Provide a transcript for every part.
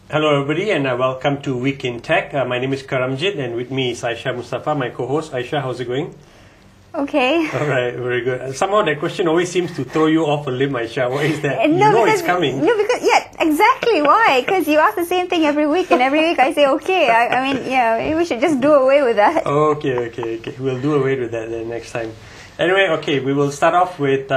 Hello everybody and welcome to Week in Tech. My name is Karamjit and with me is Aisha Mustafa, my co-host. Aisha, how's it going? Okay. Alright, very good. Somehow that question always seems to throw you off a limb, Aisha. Why is that? It's coming. No, because, yeah, exactly. Why? Because you ask the same thing every week and every week I say, okay. I mean, yeah, maybe we should just do away with that. Okay. We'll do away with that then next time. Anyway, okay, we will start off with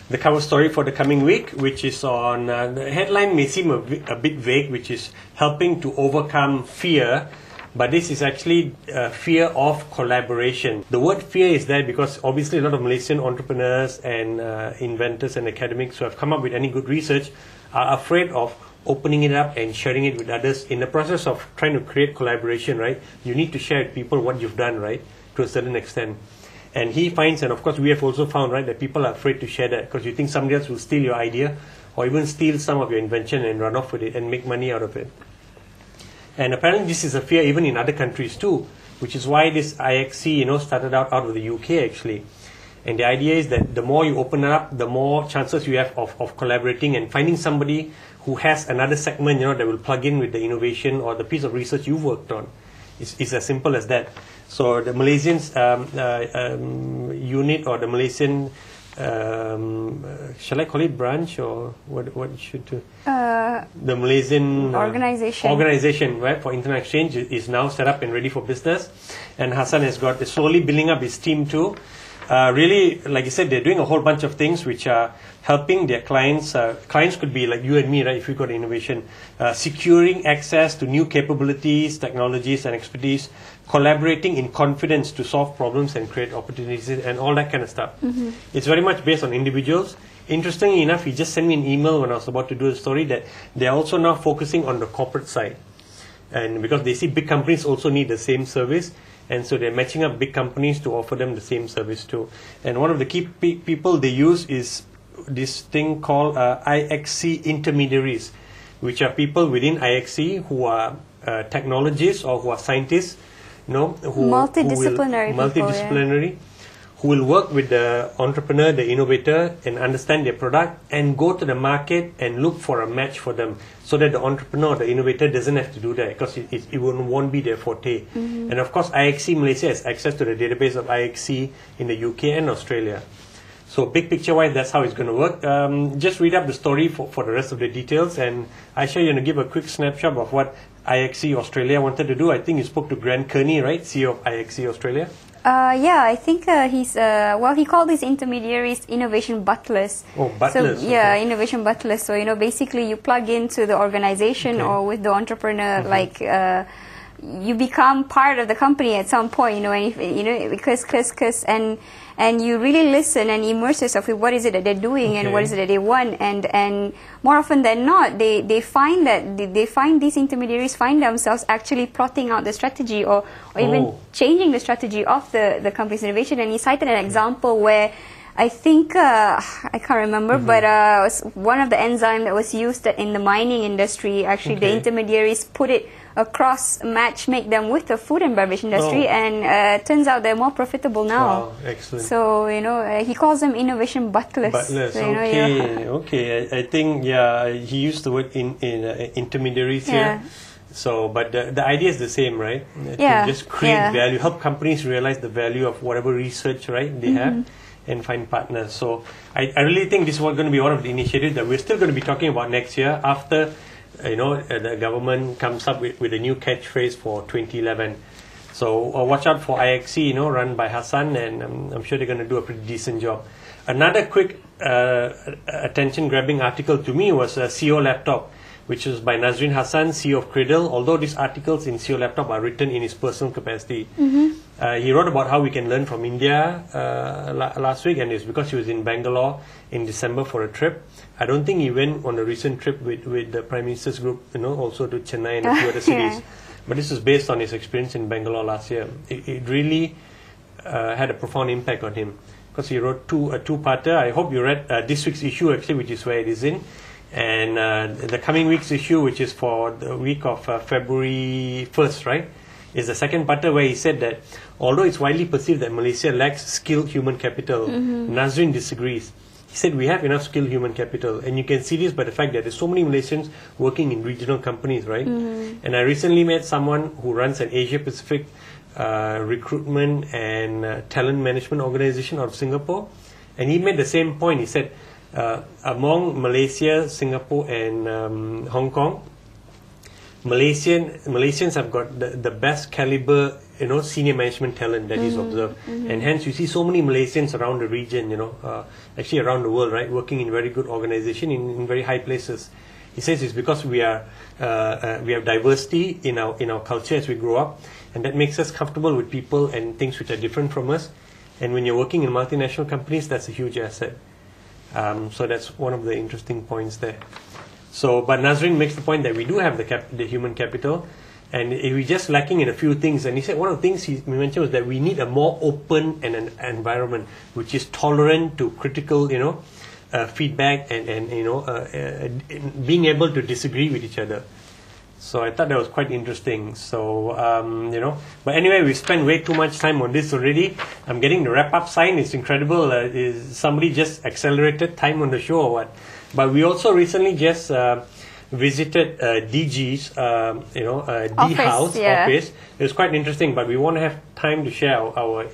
the cover story for the coming week, which is on, the headline may seem a bit vague, which is helping to overcome fear, but this is actually fear of collaboration. The word fear is there because obviously a lot of Malaysian entrepreneurs and inventors and academics who have come up with any good research are afraid of opening it up and sharing it with others. In the process of trying to create collaboration, right, you need to share with people what you've done, right, to a certain extent. And he finds, and of course we have also found, right, that people are afraid to share that because you think somebody else will steal your idea or even steal some of your invention and run off with it and make money out of it. And apparently this is a fear even in other countries too, which is why this IXC, started out of the UK actually. And the idea is that the more you open up, the more chances you have of collaborating and finding somebody who has another segment, that will plug in with the innovation or the piece of research you've worked on. It's as simple as that. So the Malaysian unit or the Malaysian, shall I call it branch or what should do? The Malaysian organization, right, for internet exchange is now set up and ready for business. And Hassan has got slowly building up his team too. Really, like you said, they're doing a whole bunch of things which are helping their clients. Clients could be like you and me, right, if we've got innovation. Securing access to new capabilities, technologies and expertise. Collaborating in confidence to solve problems and create opportunities and all that kind of stuff. Mm-hmm. It's very much based on individuals. Interestingly enough, he just sent me an email when I was about to do the story that they're also now focusing on the corporate side. And because they see big companies also need the same service. And so they're matching up big companies to offer them the same service too. And one of the key people they use is this thing called IXC intermediaries, which are people within IXC who are technologists or who are scientists, multidisciplinary, who will work with the entrepreneur, the innovator, and understand their product and go to the market and look for a match for them so that the entrepreneur, the innovator doesn't have to do that because it won't be their forte. Mm-hmm. And of course, IXC Malaysia has access to the database of IXC in the UK and Australia. So big picture-wise, that's how it's going to work. Just read up the story for the rest of the details. And Aisha, you're going to give a quick snapshot of what IXC Australia wanted to do. I think you spoke to Grant Kearney, right, CEO of IXC Australia? Yeah, I think he's, he called these intermediaries innovation butlers. Oh, butlers. So, yeah, okay. Innovation butlers. So, basically you plug into the organization or with the entrepreneur, you become part of the company at some point, because and you really listen and immerse yourself with what is it that they're doing and what is it that they want, and more often than not, they find that these intermediaries find themselves actually plotting out the strategy or even changing the strategy of the company's innovation. And he cited an example where I think, I can't remember, but it was one of the enzymes that was used in the mining industry. Actually, the intermediaries put it across, make them with the food and beverage industry, and turns out they're more profitable now. Wow, excellent. So, he calls them innovation butlers. Butlers, so, okay. I think, he used the word intermediaries here. So, but the idea is the same, right? To just create value, help companies realize the value of whatever research, right, they have. And find partners. So I really think this is going to be one of the initiatives that we're still going to be talking about next year after the government comes up with a new catchphrase for 2011. So watch out for IXC, run by Hassan, and I'm sure they're going to do a pretty decent job. Another quick attention-grabbing article to me was CEO Laptop, which was by Nazrin Hassan, CEO of Cradle, although these articles in CEO Laptop are written in his personal capacity. He wrote about how we can learn from India last week, and it's because he was in Bangalore in December for a trip. I don't think he went on a recent trip with the Prime Minister's group, also to Chennai and a few other cities. But this is based on his experience in Bangalore last year. It really had a profound impact on him because he wrote a two-parter. I hope you read this week's issue, actually, which is where it is in. And the coming week's issue, which is for the week of February 1st, right, is the second parter where he said that although it's widely perceived that Malaysia lacks skilled human capital, Nazrin disagrees. He said, we have enough skilled human capital. And you can see this by the fact that there's so many Malaysians working in regional companies, right? And I recently met someone who runs an Asia Pacific recruitment and talent management organization out of Singapore. And he made the same point. He said, among Malaysia, Singapore and Hong Kong, Malaysians have got the best caliber, senior management talent that he's observed. And hence you see so many Malaysians around the region, actually around the world, right, working in very good organization in very high places. He says it's because we have diversity in our culture as we grow up, and that makes us comfortable with people and things which are different from us. And when you're working in multinational companies, that's a huge asset. So that's one of the interesting points there. So, but Nazrin makes the point that we do have the human capital, and we're just lacking in a few things. And he said one of the things he mentioned was that we need a more open and an environment which is tolerant to critical, feedback and being able to disagree with each other. So I thought that was quite interesting. So, but anyway, we spent way too much time on this already. I'm getting the wrap-up sign. It's incredible. Is somebody just accelerated time on the show or what? But we also recently just visited DG's, D-House office. It was quite interesting, but we won't have time to share our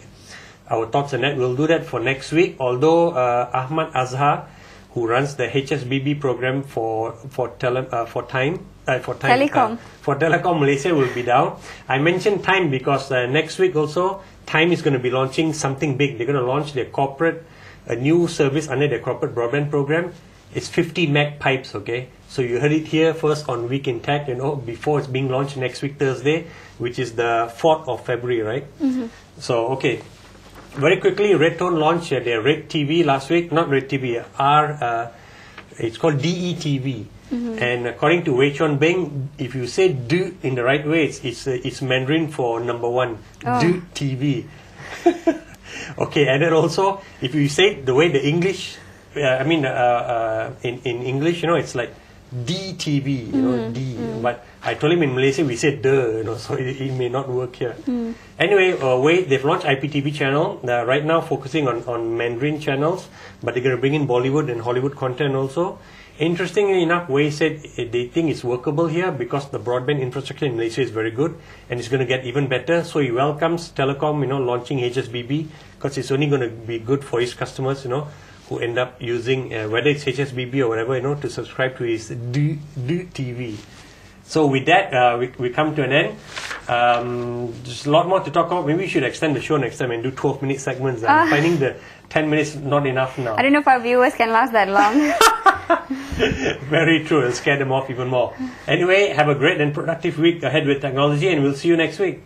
thoughts on that. We'll do that for next week. Although Ahmad Azhar, who runs the HSBB program for Telecom Malaysia, will be down. I mentioned Time because next week also Time is going to be launching something big. They're going to launch a new service under their corporate broadband program. It's 50 meg pipes, okay? So you heard it here first on Week in Tech, before it's being launched next week Thursday, which is the 4th of February, right? So, okay. Very quickly, Redtone launched their Red TV last week. Not Red TV, it's called DETV. And according to Wei Chuan Beng, if you say "du" in the right way, it's Mandarin for number one. Du TV. Okay, and then also, if you say the way the English, in English, it's like DTV, D. But I told him in Malaysia we said "de," so it may not work here. Anyway, they've launched IPTV channel right now, focusing on Mandarin channels, but they're going to bring in Bollywood and Hollywood content also. Interestingly enough, Wei said they think it's workable here because the broadband infrastructure in Malaysia is very good and it's going to get even better. So he welcomes Telecom, launching HSBB because it's only going to be good for his customers, who end up using whether it's HSBB or whatever, to subscribe to his Do TV. So with that, we come to an end. There's a lot more to talk about. Maybe we should extend the show next time and do 12-minute segments. I'm finding the 10 minutes not enough now. I don't know if our viewers can last that long. Very true. It'll scare them off even more. Anyway, have a great and productive week ahead with technology, and we'll see you next week.